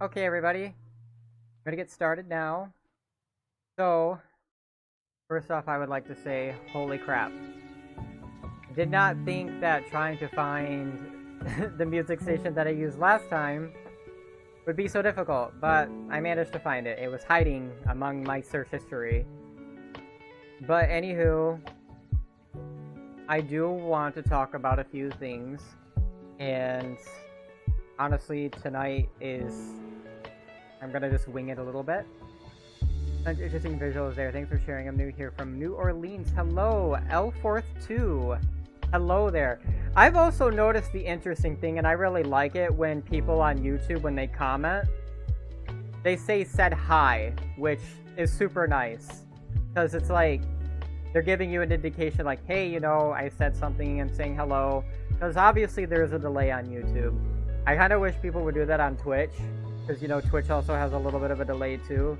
Okay, everybody, I'm gonna get started now. So, first off, I would like to say, holy crap. I did not think that trying to find the music station that I used last time would be so difficult, but I managed to find it. It was hiding among my search history. But anywho, I do want to talk about a few things, and honestly, tonight is... I'm gonna just wing it a little bit. Some interesting visuals there. Thanks for sharing. I'm new here from New Orleans. Hello, L42. Hello there. I've also noticed the interesting thing, and I really like it when people on YouTube, when they comment, they say said hi, which is super nice. Because it's like, they're giving you an indication like, hey, you know, I said something and saying hello. Because obviously there's a delay on YouTube. I kind of wish people would do that on Twitch. Because, you know, Twitch also has a little bit of a delay too.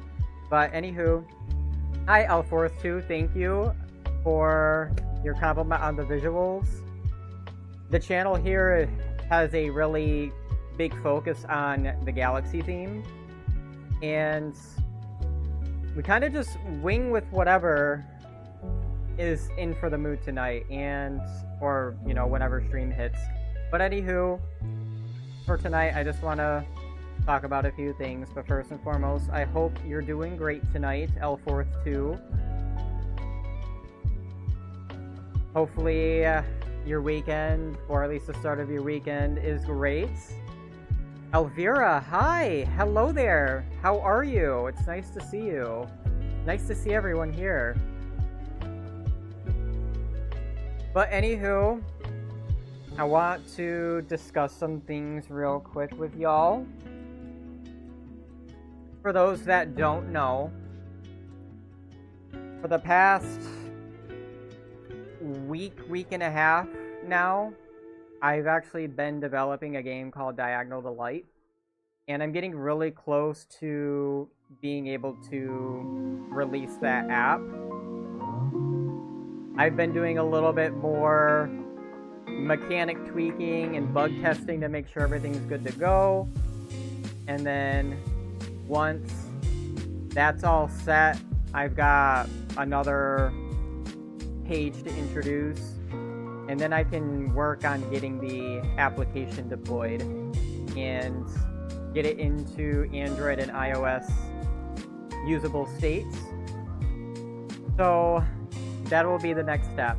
But anywho, hi L42, thank you for your compliment on the visuals. The channel here has a really big focus on the galaxy theme. And we kind of just wing with whatever is in for the mood tonight, and or, you know, whenever stream hits. But anywho, for tonight, I just want to talk about a few things, but first and foremost, I hope you're doing great tonight, L42. Hopefully, your weekend, or at least the start of your weekend, is great. Elvira, hi! Hello there! How are you? It's nice to see you. Nice to see everyone here. But anywho, I want to discuss some things real quick with y'all. For those that don't know, for the past week and a half now, I've actually been developing a game called Diagonal Delight, and I'm getting really close to being able to release that app. I've been doing a little bit more mechanic tweaking and bug testing to make sure everything's good to go, and then once that's all set, I've got another page to introduce, and then I can work on getting the application deployed and get it into Android and iOS usable states. So that will be the next step.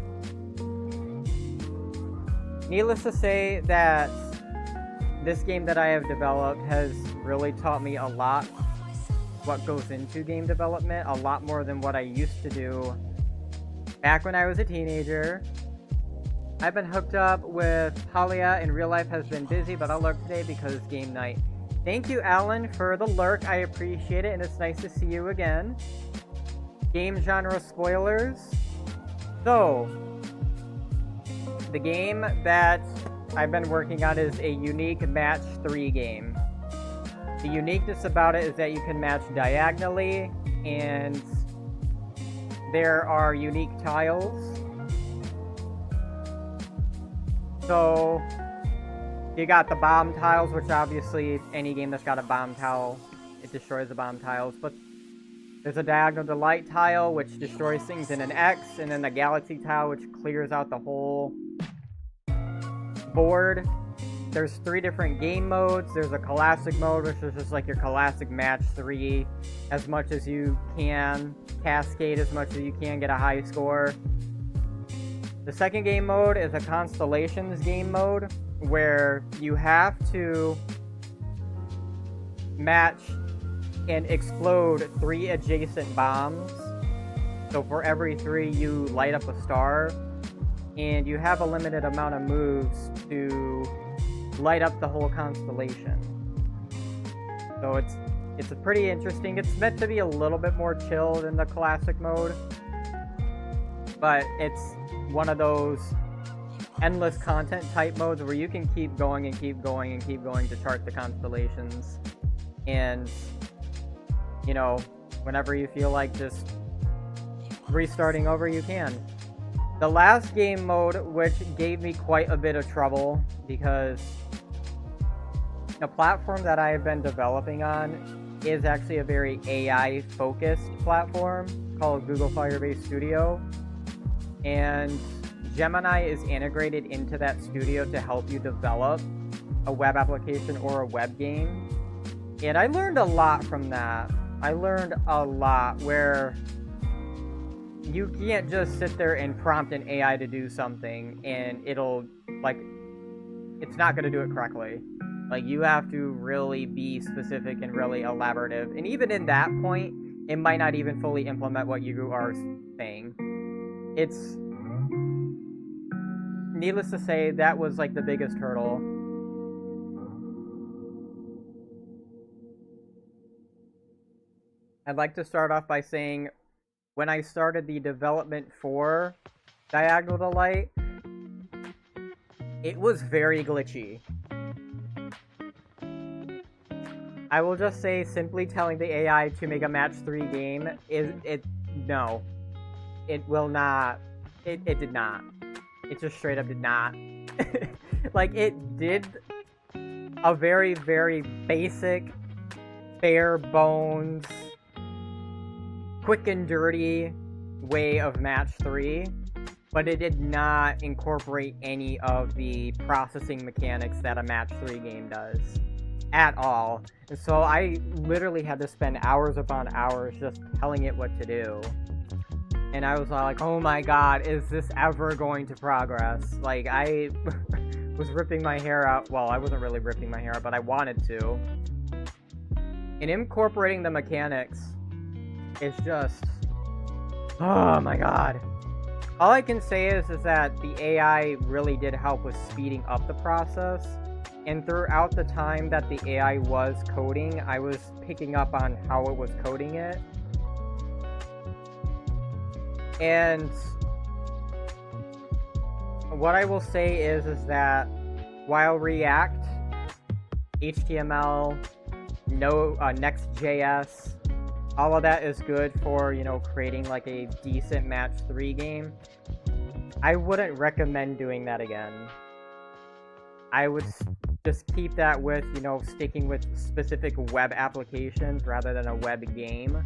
Needless to say that this game that I have developed has really taught me a lot what goes into game development, a lot more than what I used to do back when I was a teenager. I've been hooked up with Halia, and real life has been busy, but I'll lurk today because it's game night. Thank you, Alan, for the lurk. I appreciate it, and it's nice to see you again. Game genre spoilers. So, the game that I've been working on is a unique match 3 game. The uniqueness about it is that you can match diagonally, and there are unique tiles. So you got the bomb tiles, which obviously any game that's got a bomb tile, it destroys the bomb tiles. But there's a Diagonal Delight tile, which destroys things in an X, and then the Galaxy tile, which clears out the whole board. There's 3 different game modes. There's a classic mode, which is just like your classic match 3, as much as you can, cascade as much as you can, get a high score. The second game mode is a constellations game mode, where you have to match and explode 3 adjacent bombs. So for every 3, you light up a star, and you have a limited amount of moves to light up the whole constellation. So it's a pretty interesting. It's meant to be a little bit more chill than the classic mode, but it's one of those endless content type modes where you can keep going and keep going and keep going to chart the constellations, and you know, whenever you feel like just restarting over, you can. The last game mode, which gave me quite a bit of trouble because the platform that I've been developing on is actually a very AI-focused platform called Google Firebase Studio. And Gemini is integrated into that studio to help you develop a web application or a web game. And I learned a lot from that. I learned a lot where you can't just sit there and prompt an AI to do something and it'll, like, it's not going to do it correctly. Like, you have to really be specific and really elaborative. And even in that point, it might not even fully implement what you are saying. It's, needless to say, that was like the biggest hurdle. I'd like to start off by saying, when I started the development for Diagonal Delight, it was very glitchy. I will just say, simply telling the AI to make a match 3 game no. It will not. It did not. It just straight up did not. Like, it did a very, very basic, bare bones, quick and dirty way of match 3, but it did not incorporate any of the processing mechanics that a match 3 game does at all. And so I literally had to spend hours upon hours just telling it what to do. And I was like, oh my god, is this ever going to progress? Like, I was ripping my hair out. Well, I wasn't really ripping my hair out, but I wanted to. And incorporating the mechanics is just, oh my god. All I can say is that the AI really did help with speeding up the process. And throughout the time that the AI was coding, I was picking up on how it was coding it. And what I will say is that while React, HTML, Next.js, all of that is good for, you know, creating like a decent match 3 game, I wouldn't recommend doing that again. I would just keep that with, you know, sticking with specific web applications rather than a web game.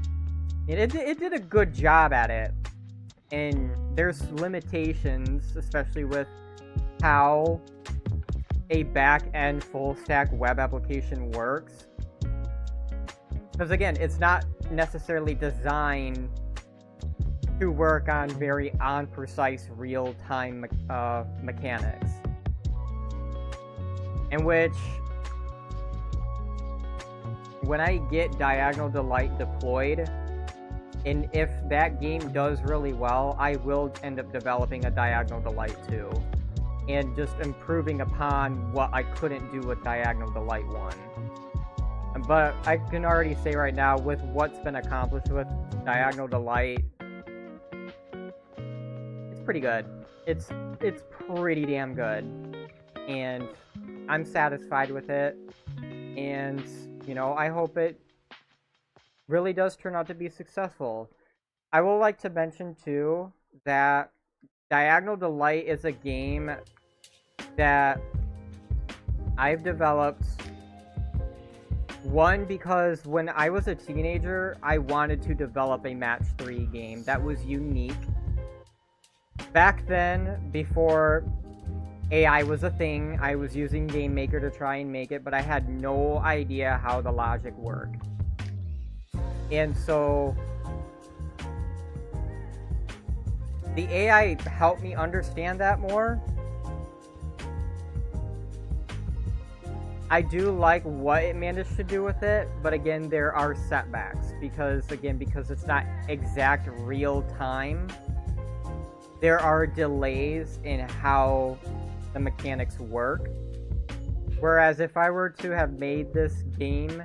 It did a good job at it. And there's limitations, especially with how a back-end full-stack web application works. Because again, it's not necessarily designed to work on very precise real-time mechanics. In which, when I get Diagonal Delight deployed, and if that game does really well, I will end up developing a Diagonal Delight 2. And just improving upon what I couldn't do with Diagonal Delight 1. But I can already say right now, with what's been accomplished with Diagonal Delight, it's pretty good. It's pretty damn good. And I'm satisfied with it. And, you know, I hope it really does turn out to be successful. I would like to mention too that Diagonal Delight is a game that I've developed, one, because when I was a teenager, I wanted to develop a match 3 game that was unique. Back then, before AI was a thing, I was using Game Maker to try and make it, but I had no idea how the logic worked. And so the AI helped me understand that more. I do like what it managed to do with it, but again, there are setbacks because it's not exact real time. There are delays in how the mechanics work. Whereas if I were to have made this game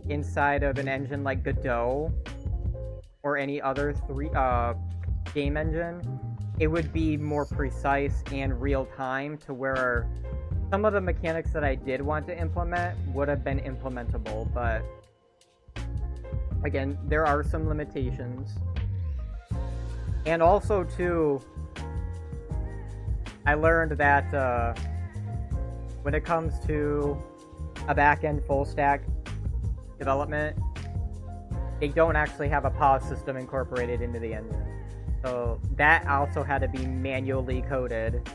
inside of an engine like Godot or any other game engine, it would be more precise and real time, to where some of the mechanics that I did want to implement would have been implementable. But again, there are some limitations. And also too, I learned that when it comes to a back-end full stack development, they don't actually have a pause system incorporated into the engine. So that also had to be manually coded.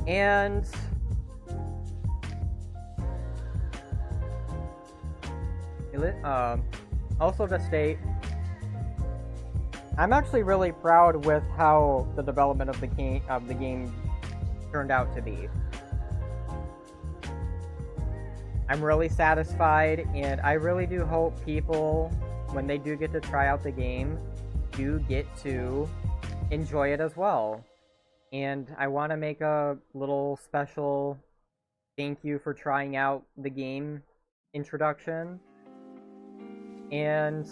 And also to state, I'm actually really proud with how the development of the game turned out to be. I'm really satisfied, and I really do hope people, when they do get to try out the game, do get to enjoy it as well. And I want to make a little special thank you for trying out the game introduction. And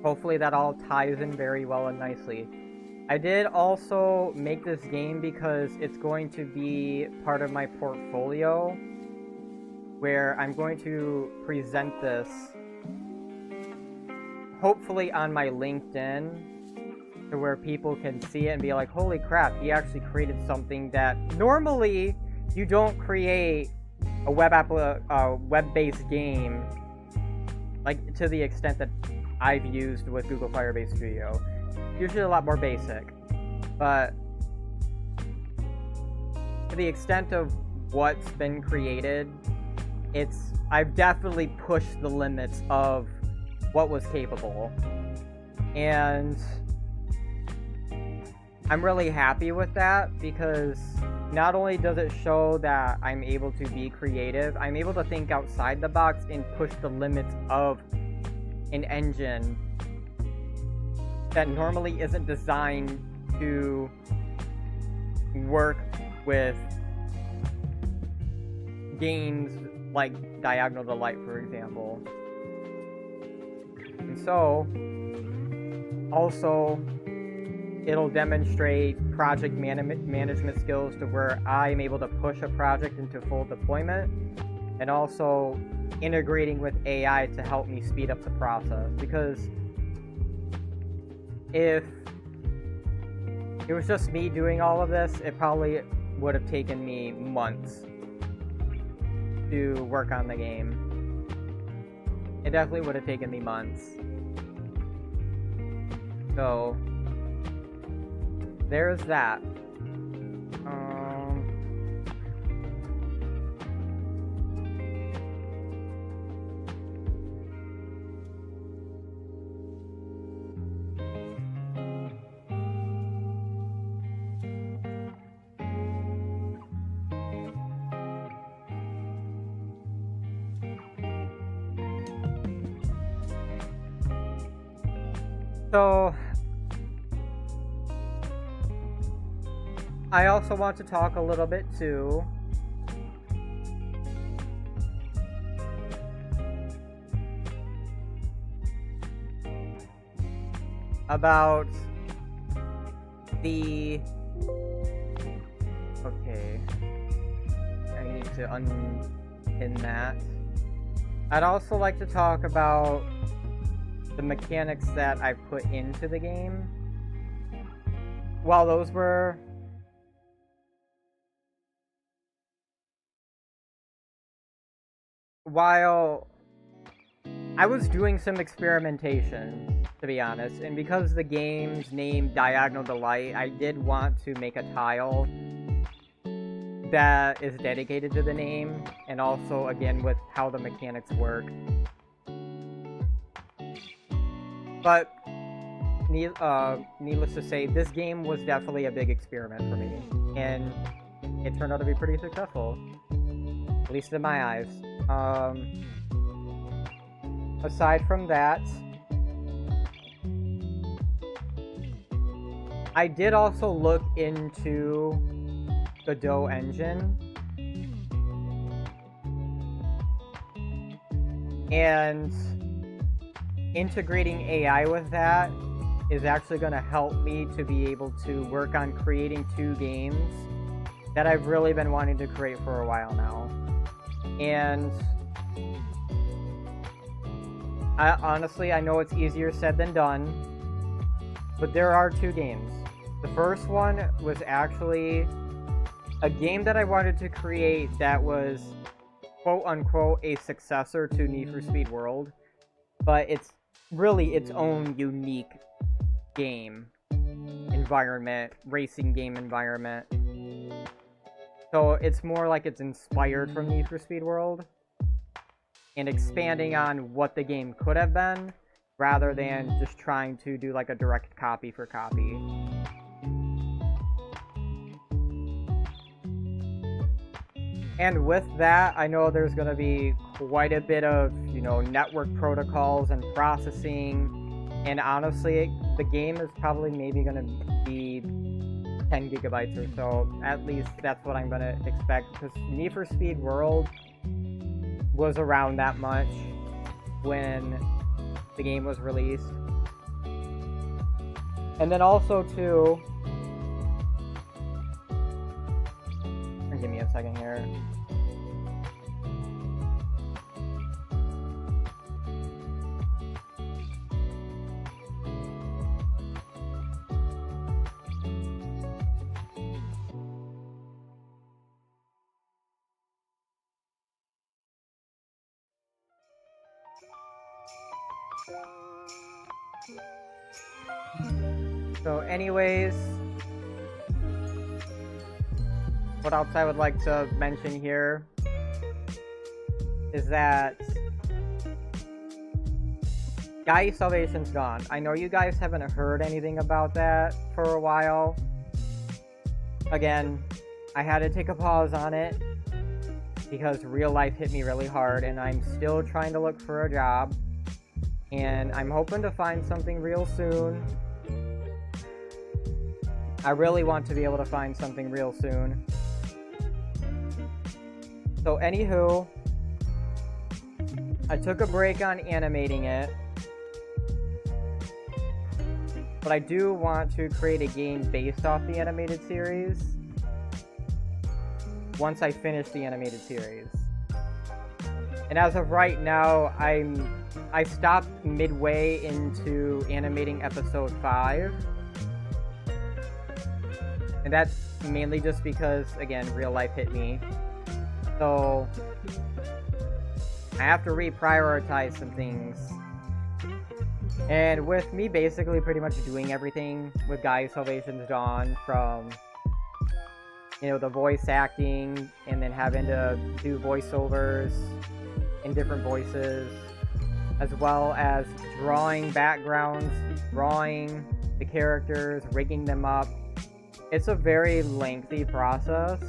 hopefully that all ties in very well and nicely. I did also make this game because it's going to be part of my portfolio, where I'm going to present this hopefully on my LinkedIn, to where people can see it and be like, holy crap, he actually created something that normally you don't create a web-based game, like to the extent that I've used with Google Firebase Studio. Usually a lot more basic, but to the extent of what's been created, I've definitely pushed the limits of what was capable, and I'm really happy with that, because not only does it show that I'm able to be creative, I'm able to think outside the box and push the limits of an engine that normally isn't designed to work with games like Diagonal Delight, for example. And so, also, it'll demonstrate project management skills to where I'm able to push a project into full deployment, and also integrating with AI to help me speed up the process. Because if it was just me doing all of this, it probably would have taken me months to work on the game. It definitely would have taken me months. So there's that. So I also want to talk a little bit too about the... Okay, I need to unpin that. I'd also like to talk about the mechanics that I put into the game. While I was doing some experimentation, to be honest, and because the game's named Diagonal Delight, I did want to make a tile that is dedicated to the name, and also, again, with how the mechanics work. But needless to say, this game was definitely a big experiment for me, and it turned out to be pretty successful, at least in my eyes. Aside from that, I did also look into the Godot engine, and integrating AI with that is actually going to help me to be able to work on creating 2 games that I've really been wanting to create for a while now. And honestly, I know it's easier said than done, but there are 2 games. The first one was actually a game that I wanted to create that was quote-unquote a successor to Need for Speed World, but it's really its own unique game environment, racing game environment. So it's more like it's inspired from Need for Speed World and expanding on what the game could have been rather than just trying to do like a direct copy for copy. And with that, I know there's going to be quite a bit of, you know, network protocols and processing. And honestly, the game is probably maybe going to be 10 gigabytes or so. At least that's what I'm going to expect. Because Need for Speed World was around that much when the game was released. And then also, too... Give me a second here. So anyways, what else I would like to mention here is that Gaia Salvation's gone. I know you guys haven't heard anything about that for a while. Again, I had to take a pause on it because real life hit me really hard and I'm still trying to look for a job. And I'm hoping to find something real soon. I really want to be able to find something real soon. So anywho, I took a break on animating it, but I do want to create a game based off the animated series once I finish the animated series. And as of right now, I stopped midway into animating episode 5. And that's mainly just because, again, real life hit me. So, I have to reprioritize some things. And with me basically pretty much doing everything with Gaia Salvation's Dawn, from, you know, the voice acting, and then having to do voiceovers in different voices, as well as drawing backgrounds, drawing the characters, rigging them up. It's a very lengthy process.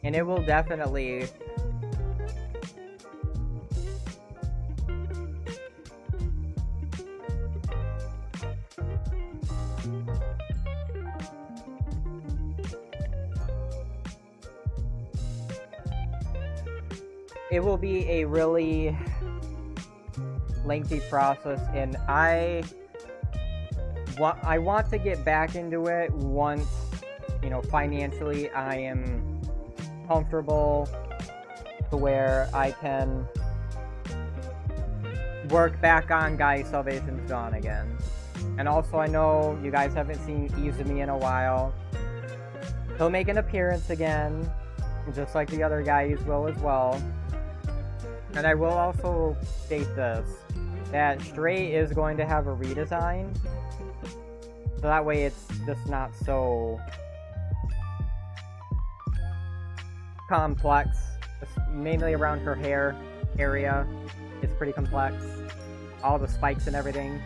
And it will definitely be a really lengthy process, and I want to get back into it once, you know, financially I am comfortable to where I can work back on Gaia Salvation's Dawn again. And also, I know you guys haven't seen Izumi in a while. He'll make an appearance again, just like the other guys will as well. And I will also state this, that Stray is going to have a redesign, so that way it's just not so complex. It's mainly around her hair area. It's pretty complex. All the spikes and everything.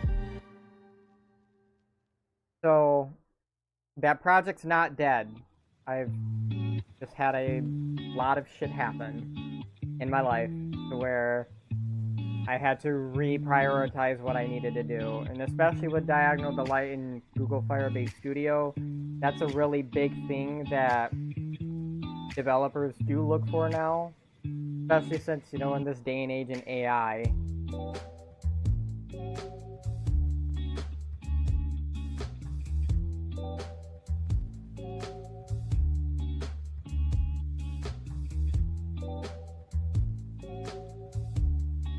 So, that project's not dead. I've just had a lot of shit happen in my life to where I had to reprioritize what I needed to do. And especially with Diagonal Delight and Google Firebase Studio, that's a really big thing that developers do look for now. Especially since, you know, in this day and age in AI.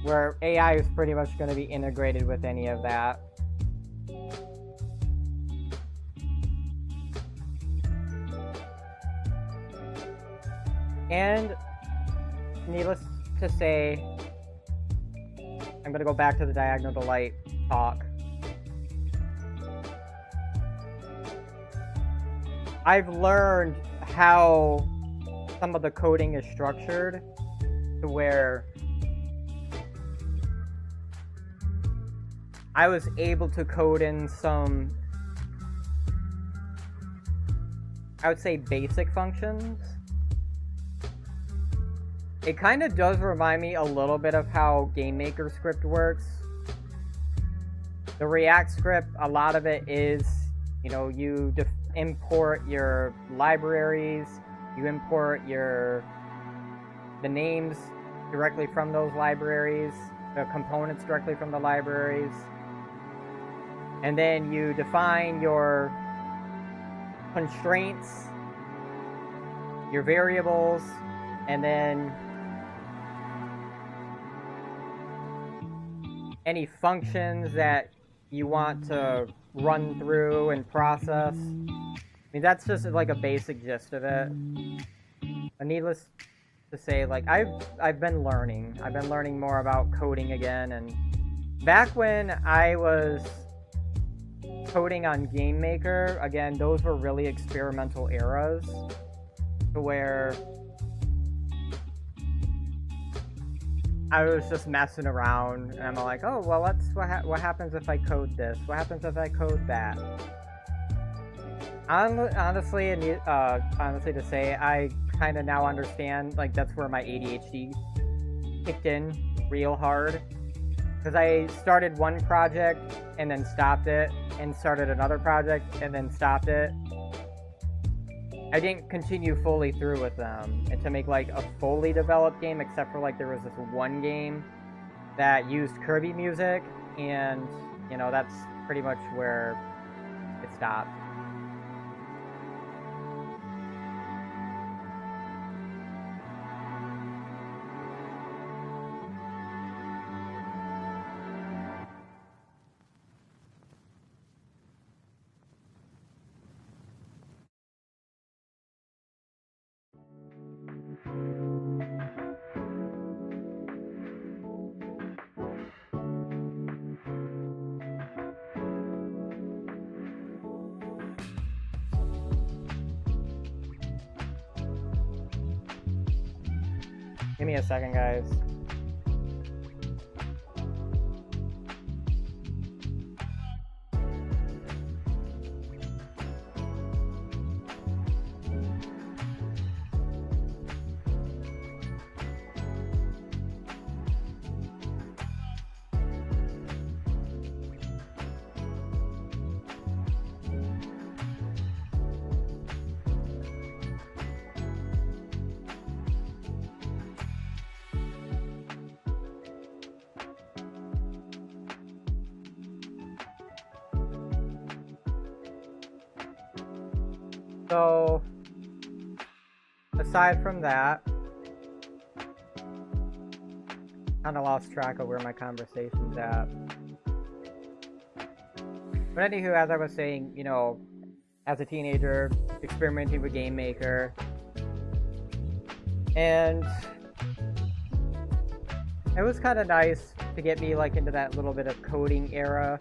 Where AI is pretty much going to be integrated with any of that. And needless to say, I'm gonna go back to the Diagonal Delight talk. I've learned how some of the coding is structured to where I was able to code in some, I would say, basic functions. It kind of does remind me a little bit of how GameMaker script works. The React script, a lot of it is, you know, you import your libraries, you import the names directly from those libraries, the components directly from the libraries, and then you define your constraints, your variables, and then any functions that you want to run through and process. I mean, that's just like a basic gist of it. But needless to say, like, I've been learning. I've been learning more about coding again, and back when I was coding on GameMaker, again, those were really experimental eras, to where I was just messing around, and I'm like, oh, well, what happens if I code this? What happens if I code that? Honestly to say, I kind of now understand, like, that's where my ADHD kicked in real hard. Because I started one project and then stopped it, and started another project and then stopped it. I didn't continue fully through with them, and to make like a fully developed game, except for like there was this one game that used Kirby music, and you know, that's pretty much where it stopped. Give me a second, guys. So, aside from that, kind of lost track of where my conversation's at. But anywho, as I was saying, you know, as a teenager, experimenting with GameMaker, and it was kind of nice to get me like into that little bit of coding era.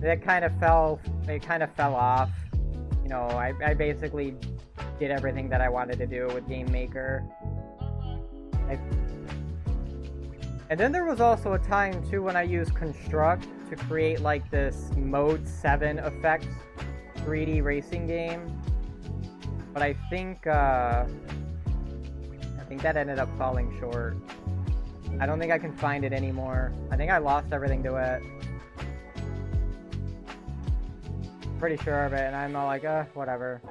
It kind of fell off. You know, I basically did everything that I wanted to do with GameMaker. And then there was also a time too when I used Construct to create like this Mode 7 effect 3D racing game. But I think that ended up falling short. I don't think I can find it anymore. I think I lost everything to it. Pretty sure of it, and I'm all like, whatever.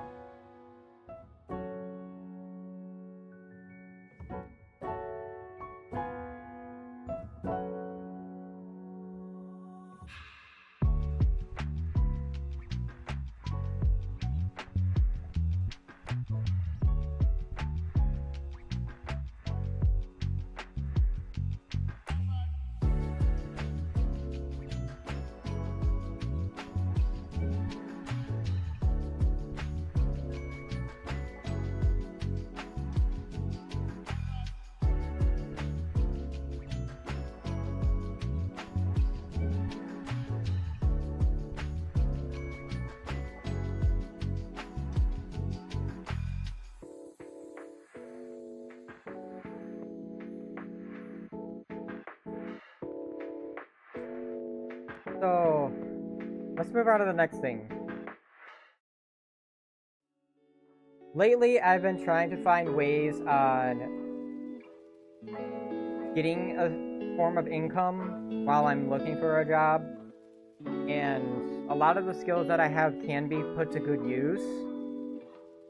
So, let's move on to the next thing. Lately, I've been trying to find ways on getting a form of income while I'm looking for a job. And a lot of the skills that I have can be put to good use,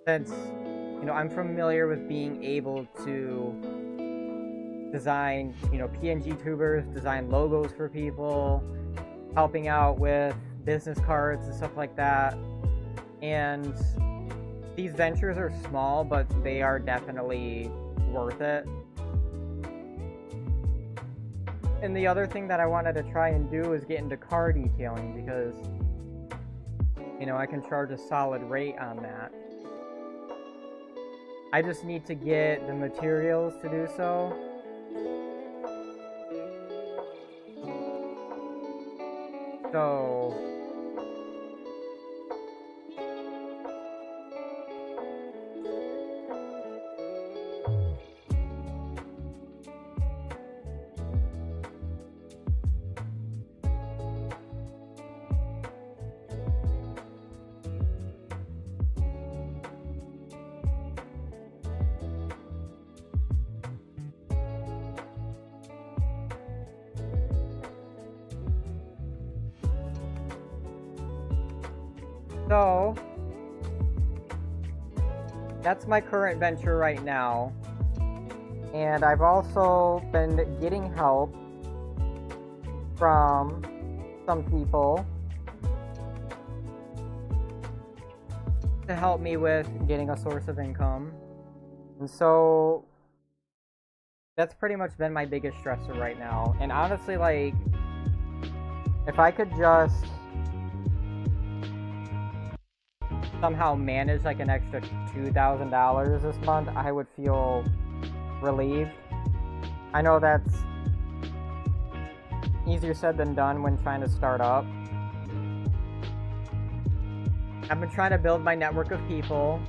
since, you know, I'm familiar with being able to design, you know, PNG tubers, design logos for people, helping out with business cards and stuff like that. And these ventures are small, but they are definitely worth it. And the other thing that I wanted to try and do is get into car detailing, because, you know, I can charge a solid rate on that. I just need to get the materials to do so. So, that's my current venture right now. And I've also been getting help from some people to help me with getting a source of income. And so that's pretty much been my biggest stressor right now. And honestly, like, if I could just somehow manage like an extra $2,000 this month, I would feel relieved. I know that's easier said than done when trying to start up. I've been trying to build my network of people.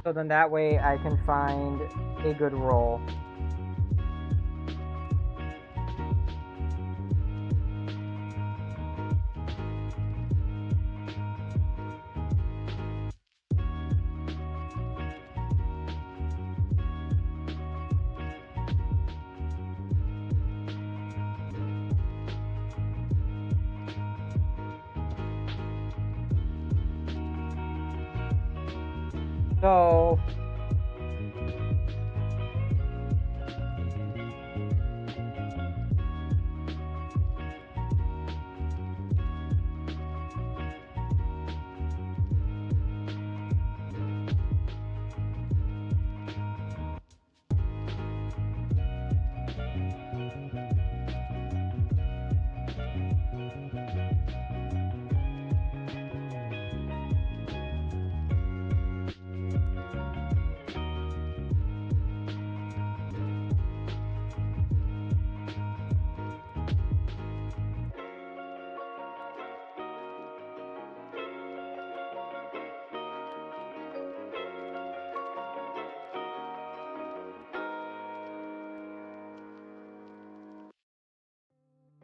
So then that way I can find a good role. So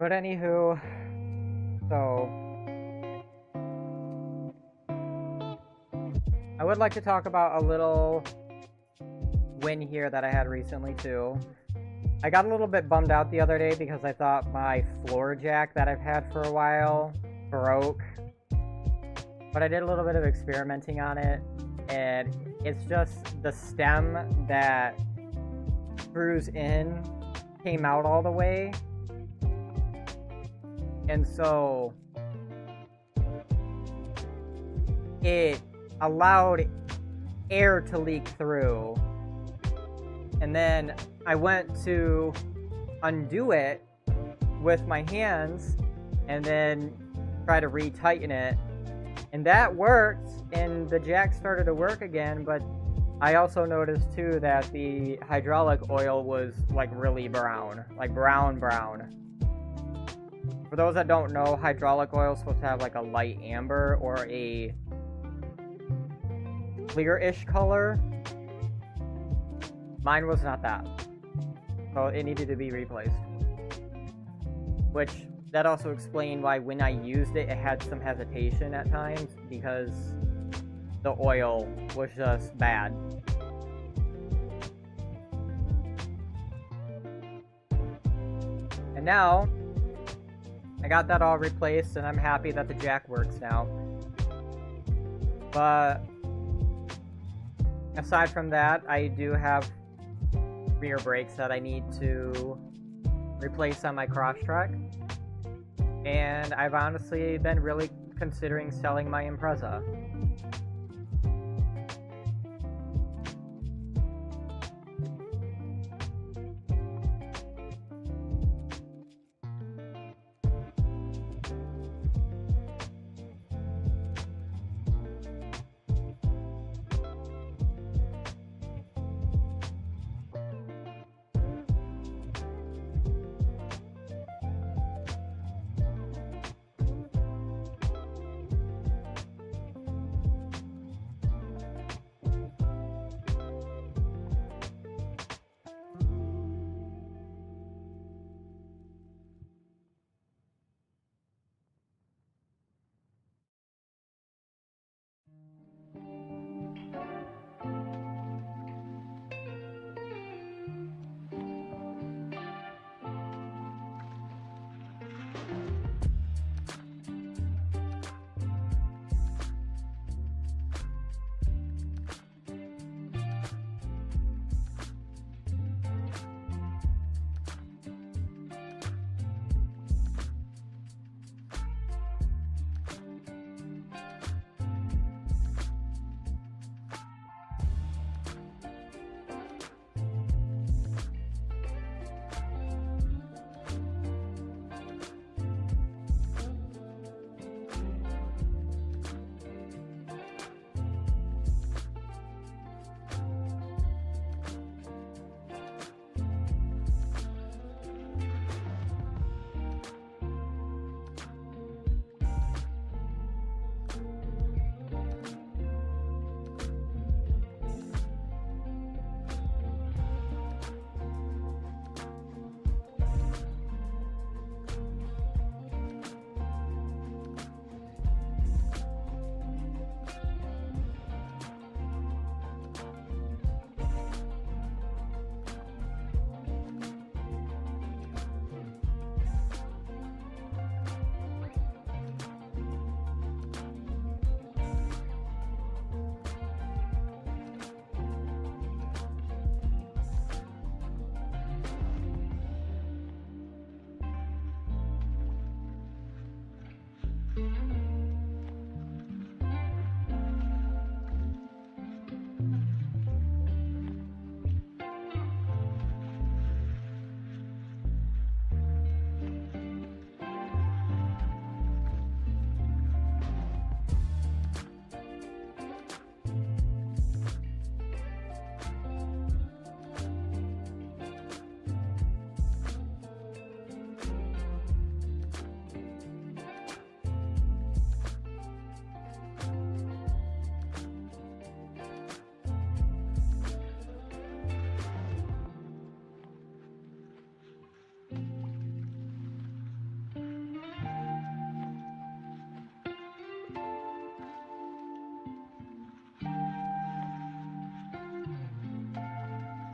But anywho, so I would like to talk about a little win here that I had recently too. I got a little bit bummed out the other day because I thought my floor jack that I've had for a while broke. But I did a little bit of experimenting on it, and it's just the stem that screws in came out all the way. And so it allowed air to leak through. And then I went to undo it with my hands and then try to retighten it. And that worked, and the jack started to work again, but I also noticed too that the hydraulic oil was like really brown, like brown. For those that don't know, hydraulic oil is supposed to have like a light amber or a clear-ish color. Mine was not that. So it needed to be replaced. Which, that also explained why when I used it, it had some hesitation at times, because the oil was just bad. And now, I got that all replaced, and I'm happy that the jack works now. But aside from that, I do have rear brakes that I need to replace on my Crosstrek. And I've honestly been really considering selling my Impreza.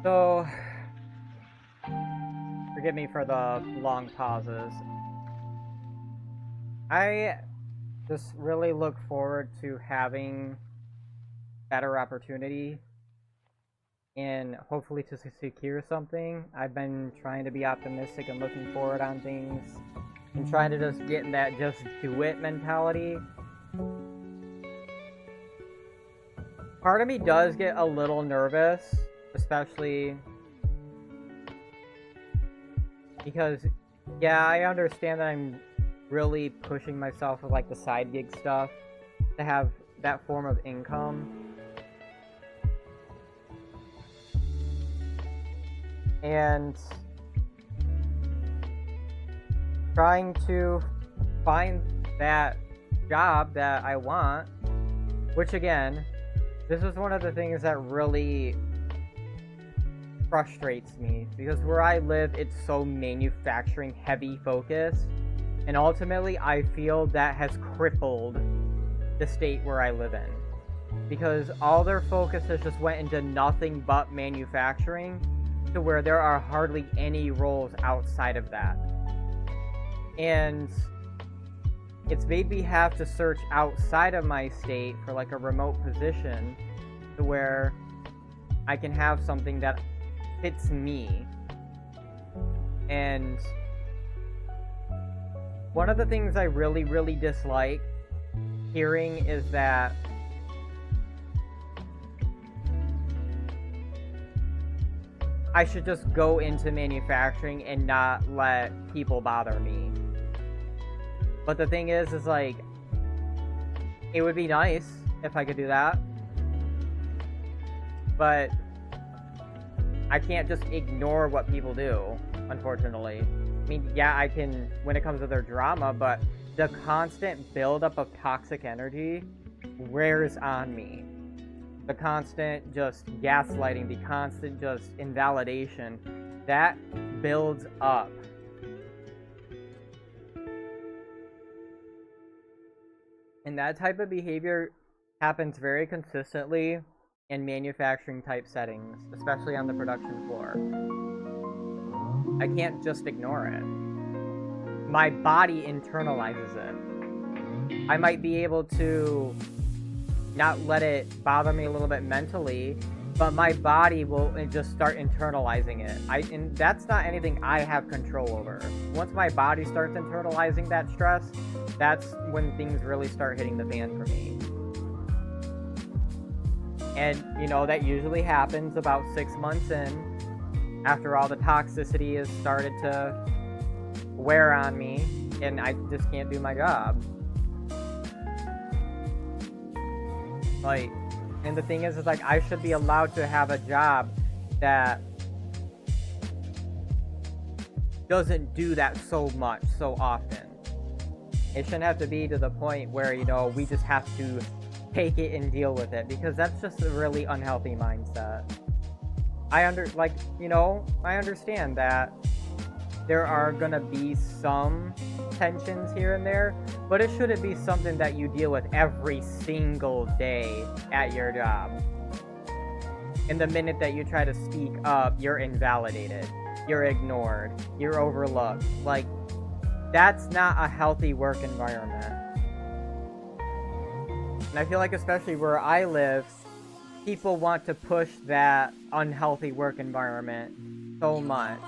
So, forgive me for the long pauses. I just really look forward to having better opportunity and hopefully to secure something. I've been trying to be optimistic and looking forward on things and trying to just get in that just do it mentality. Part of me does get a little nervous, especially because, yeah, I understand that I'm really pushing myself with like the side gig stuff to have that form of income. And trying to find that job that I want, which again, this is one of the things that really frustrates me, because where I live, it's so manufacturing heavy focused, and ultimately I feel that has crippled the state where I live in, because all their focus has just went into nothing but manufacturing, to where there are hardly any roles outside of that. And it's made me have to search outside of my state for like a remote position to where I can have something that fits me. And one of the things I really, really dislike hearing is that I should just go into manufacturing and not let people bother me. But the thing is like, it would be nice if I could do that. But I can't just ignore what people do, unfortunately. I mean, yeah, I can when it comes to their drama, but the constant buildup of toxic energy wears on me. The constant just gaslighting, the constant just invalidation, that builds up. And that type of behavior happens very consistently in manufacturing type settings, especially on the production floor. I can't just ignore it. My body internalizes it. I might be able to not let it bother me a little bit mentally, but my body will just start internalizing it. And that's not anything I have control over. Once my body starts internalizing that stress, that's when things really start hitting the fan for me. And, you know, that usually happens about 6 months in, after all the toxicity has started to wear on me, and I just can't do my job. Like, and the thing is like, I should be allowed to have a job that doesn't do that so much, so often. It shouldn't have to be to the point where, you know, we just have to take it and deal with it, because that's just a really unhealthy mindset. I understand that there are gonna be some tensions here and there, but it shouldn't be something that you deal with every single day at your job. And the minute that you try to speak up, you're invalidated, you're ignored, you're overlooked. Like, that's not a healthy work environment. And I feel like, especially where I live, people want to push that unhealthy work environment so much.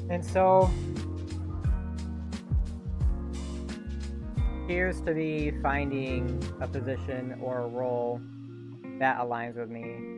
And so, here's to me finding a position or a role that aligns with me.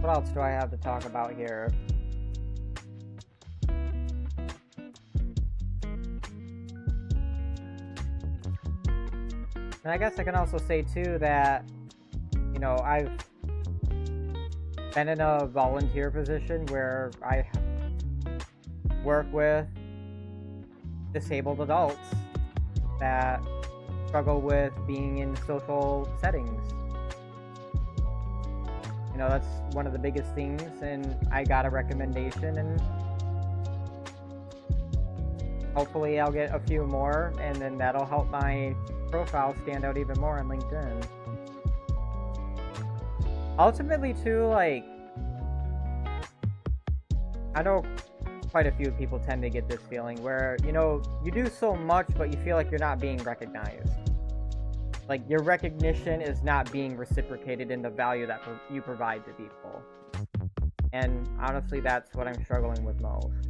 What else do I have to talk about here? And I guess I can also say too that, you know, I've been in a volunteer position where I work with disabled adults that struggle with being in social settings. You know, that's one of the biggest things, and I got a recommendation, and hopefully I'll get a few more, and then that'll help my profile stand out even more on LinkedIn. Ultimately too, like, I know quite a few people tend to get this feeling where, you know, you do so much but you feel like you're not being recognized. Like, your recognition is not being reciprocated in the value that you provide to people. And honestly, that's what I'm struggling with most.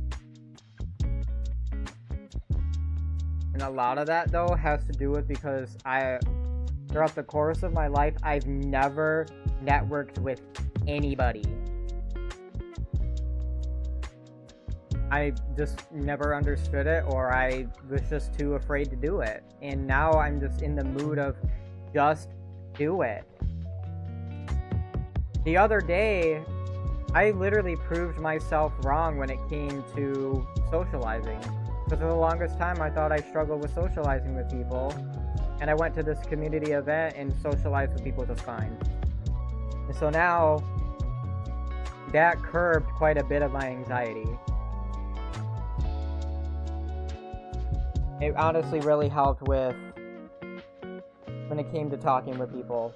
And a lot of that, though, has to do with because throughout the course of my life, I've never networked with anybody. I just never understood it, or I was just too afraid to do it. And now I'm just in the mood of just do it. The other day, I literally proved myself wrong when it came to socializing. Because for the longest time, I thought I struggled with socializing with people. And I went to this community event and socialized with people just fine. And so now, that curbed quite a bit of my anxiety. It honestly really helped with when it came to talking with people.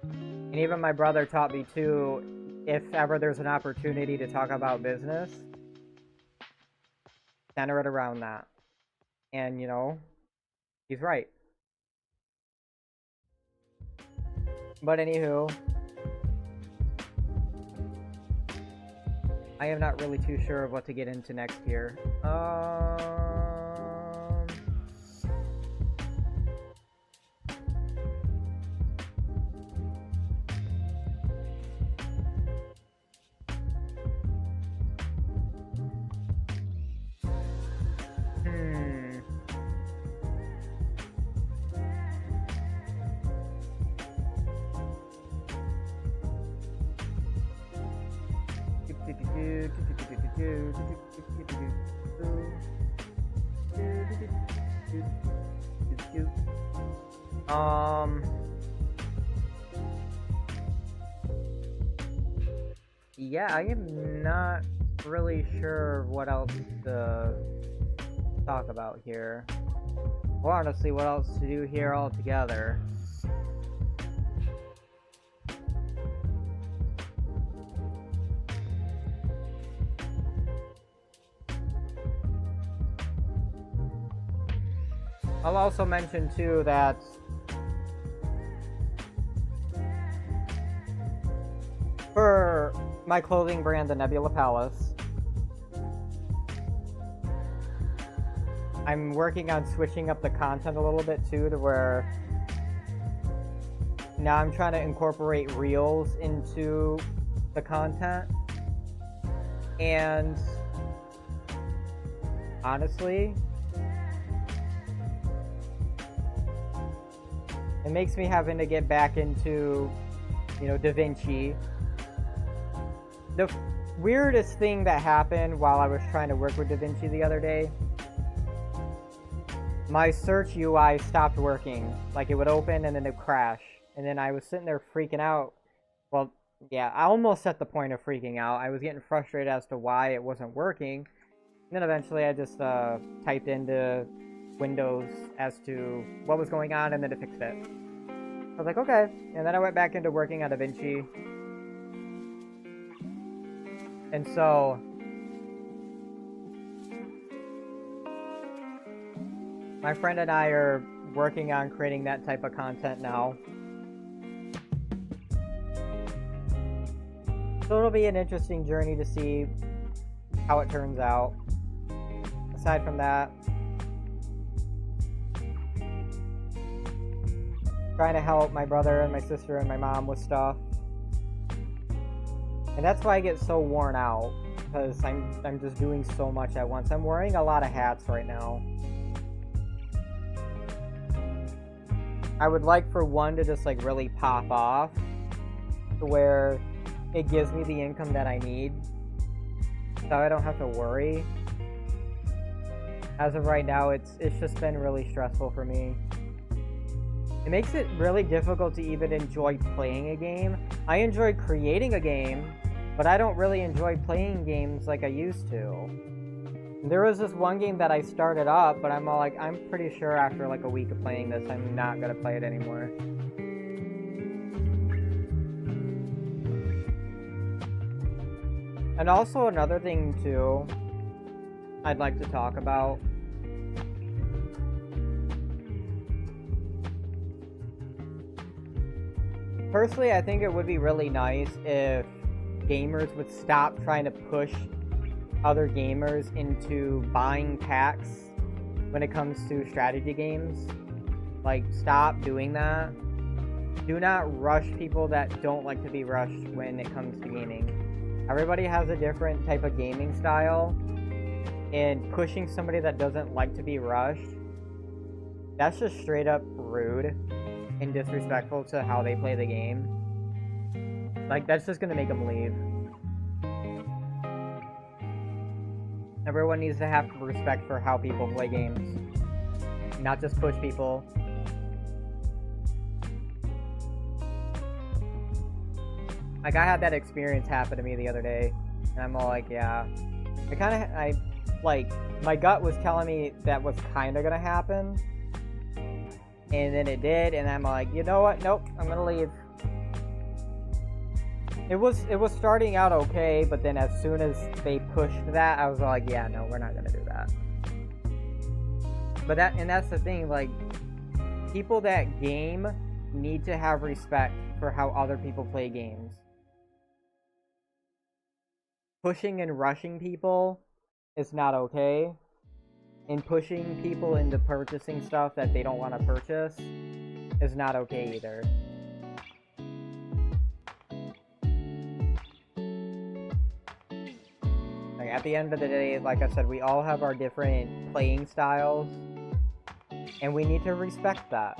And even my brother taught me too, if ever there's an opportunity to talk about business, center it around that. And, you know, he's right. But anywho, I am not really too sure of what to get into next here. Yeah, I am not really sure what else to talk about here. Or honestly, what else to do here altogether. I'll also mention too that for my clothing brand, the Nebula Palace, I'm working on switching up the content a little bit too, to where now I'm trying to incorporate reels into the content. And honestly, it makes me having to get back into, you know, DaVinci. The weirdest thing that happened while I was trying to work with DaVinci the other day, my search UI stopped working. Like, it would open and then it would crash. And then I was sitting there freaking out. Well, yeah, almost at the point of freaking out. I was getting frustrated as to why it wasn't working. And then eventually I just typed into Windows as to what was going on, and then it fixed it. I was like, okay. And then I went back into working on DaVinci. And so my friend and I are working on creating that type of content now. So it'll be an interesting journey to see how it turns out. Aside from that, trying to help my brother and my sister and my mom with stuff. And that's why I get so worn out, because I'm just doing so much at once. I'm wearing a lot of hats right now. I would like for one to just like really pop off to where it gives me the income that I need, so I don't have to worry. As of right now, it's just been really stressful for me. It makes it really difficult to even enjoy playing a game. I enjoy creating a game, but I don't really enjoy playing games like I used to. There was this one game that I started up, but I'm all like, I'm pretty sure after like a week of playing this, I'm not gonna play it anymore. And also another thing too, I'd like to talk about. Personally, I think it would be really nice if gamers would stop trying to push other gamers into buying packs when it comes to strategy games. Like, stop doing that. Do not rush people that don't like to be rushed when it comes to gaming. Everybody has a different type of gaming style, and pushing somebody that doesn't like to be rushed, that's just straight up rude and disrespectful to how they play the game. Like, that's just gonna make them leave. Everyone needs to have respect for how people play games, not just push people. Like, I had that experience happen to me the other day, and I'm all like, yeah. My gut was telling me that was kinda gonna happen, and then it did, and I'm like, you know what, nope, I'm gonna leave. It was starting out okay, but then as soon as they pushed that, I was like, yeah, no, we're not gonna do that. But that's the thing, like, people that game need to have respect for how other people play games. Pushing and rushing people is not okay, and pushing people into purchasing stuff that they don't want to purchase is not okay either. Like, at the end of the day, like I said, we all have our different playing styles, and we need to respect that.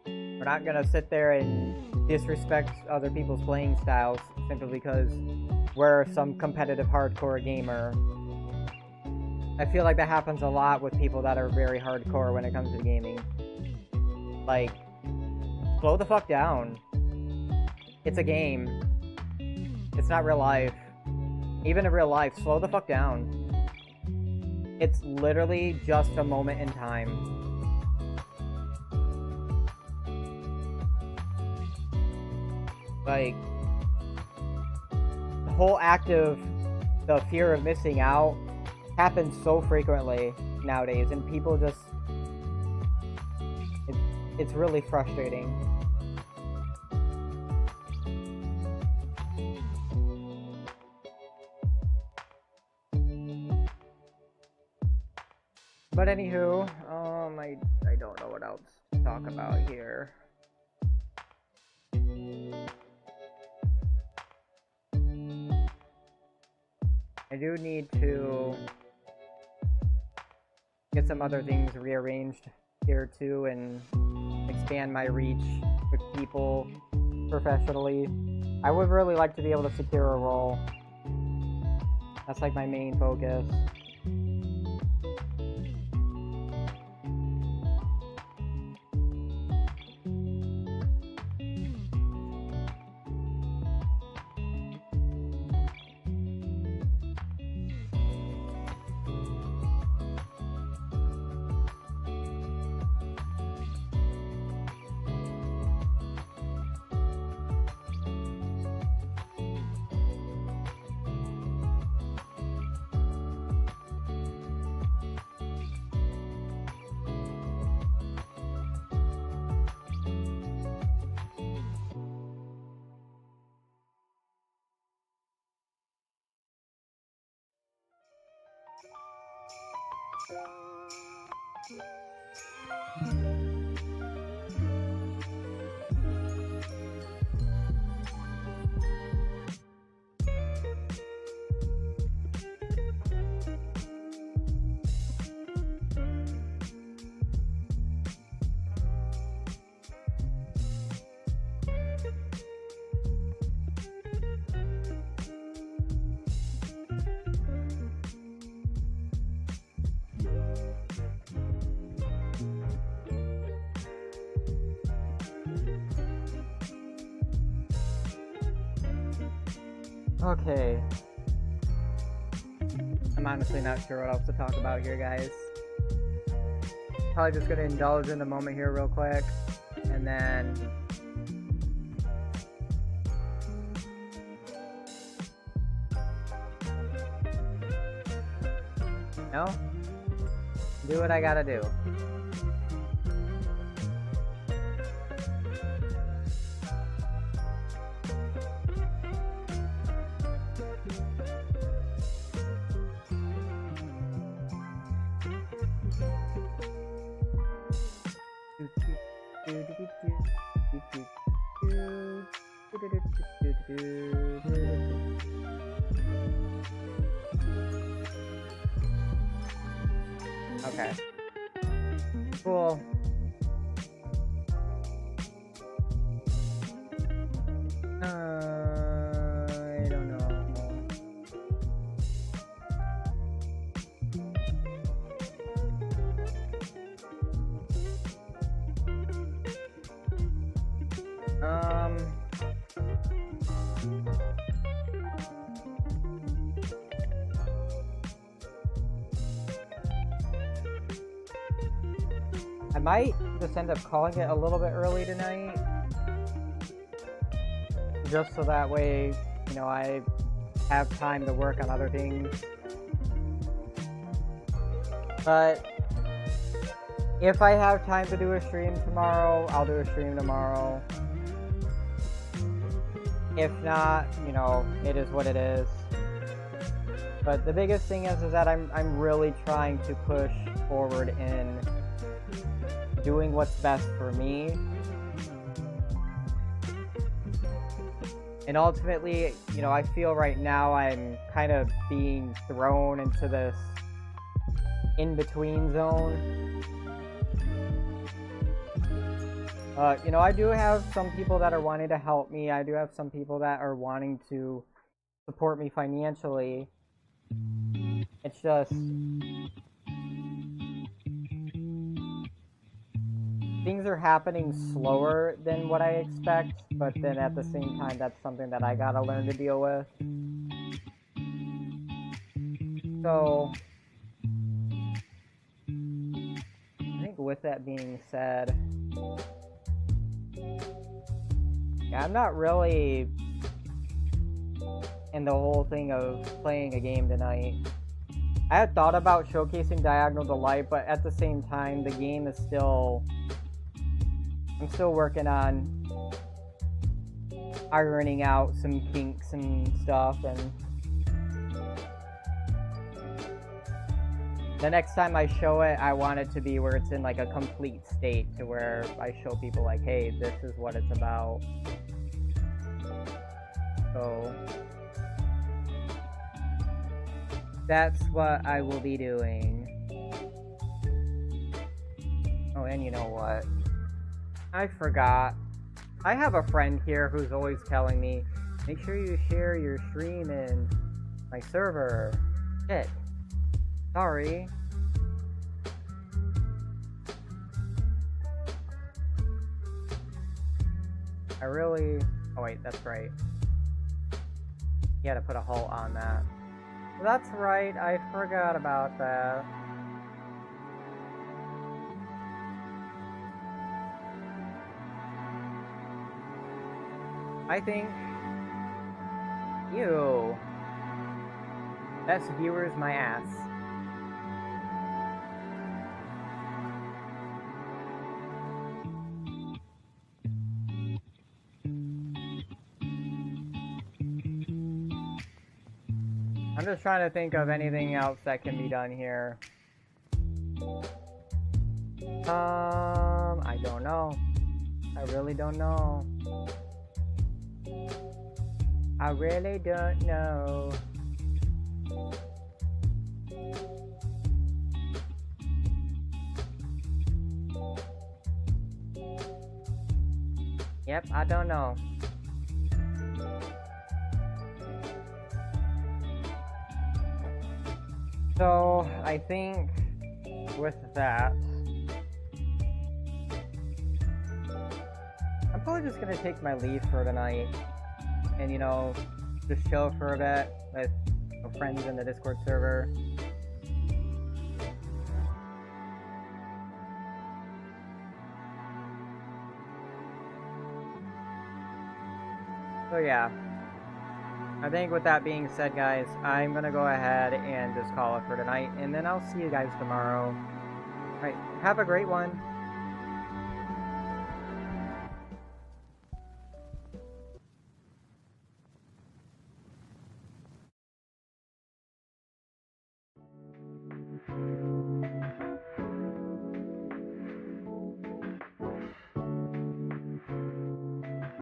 We're not gonna sit there and disrespect other people's playing styles simply because we're some competitive hardcore gamer. I feel like that happens a lot with people that are very hardcore when it comes to gaming. Like, slow the fuck down. It's a game. It's not real life. Even in real life, slow the fuck down. It's literally just a moment in time. Like, the whole act of the fear of missing out happens so frequently nowadays, and people just... It's really frustrating. But anywho, I don't know what else to talk about here. I do need to get some other things rearranged here too, and expand my reach with people professionally. I would really like to be able to secure a role. That's like my main focus. Thank you. Okay. I'm honestly not sure what else to talk about here, guys. Probably just gonna indulge in the moment here real quick, and then no, do what I gotta do. Okay. Cool. I don't know. I might just end up calling it a little bit early tonight, just so that way, you know, I have time to work on other things. But if I have time to do a stream tomorrow, I'll do a stream tomorrow. If not, you know, it is what it is. But the biggest thing is that I'm really trying to push forward in doing what's best for me. And ultimately, you know, I feel right now I'm kind of being thrown into this in-between zone. You know, I do have some people that are wanting to help me. I do have some people that are wanting to support me financially. It's just things are happening slower than what I expect, but then at the same time, that's something that I gotta learn to deal with. So, I think with that being said, yeah, I'm not really in the whole thing of playing a game tonight. I had thought about showcasing Diagonal Delight, but at the same time, the game is still... I'm still working on ironing out some kinks and stuff, and the next time I show it, I want it to be where it's in like a complete state, to where I show people like, hey, this is what it's about. So that's what I will be doing. Oh, and you know what? I forgot. I have a friend here who's always telling me, make sure you share your stream in my server. Shit. Sorry. I really... Oh wait, that's right. You had to put a halt on that. That's right, I forgot about that. I think you best viewers my ass. I'm just trying to think of anything else that can be done here. I don't know. I really don't know. I really don't know. Yep, I don't know. So, I think with that, I'm probably just gonna take my leave for tonight. And, you know, just chill for a bit with friends in the Discord server. So yeah, I think with that being said, guys, I'm gonna go ahead and just call it for tonight, and then I'll see you guys tomorrow. Alright, have a great one.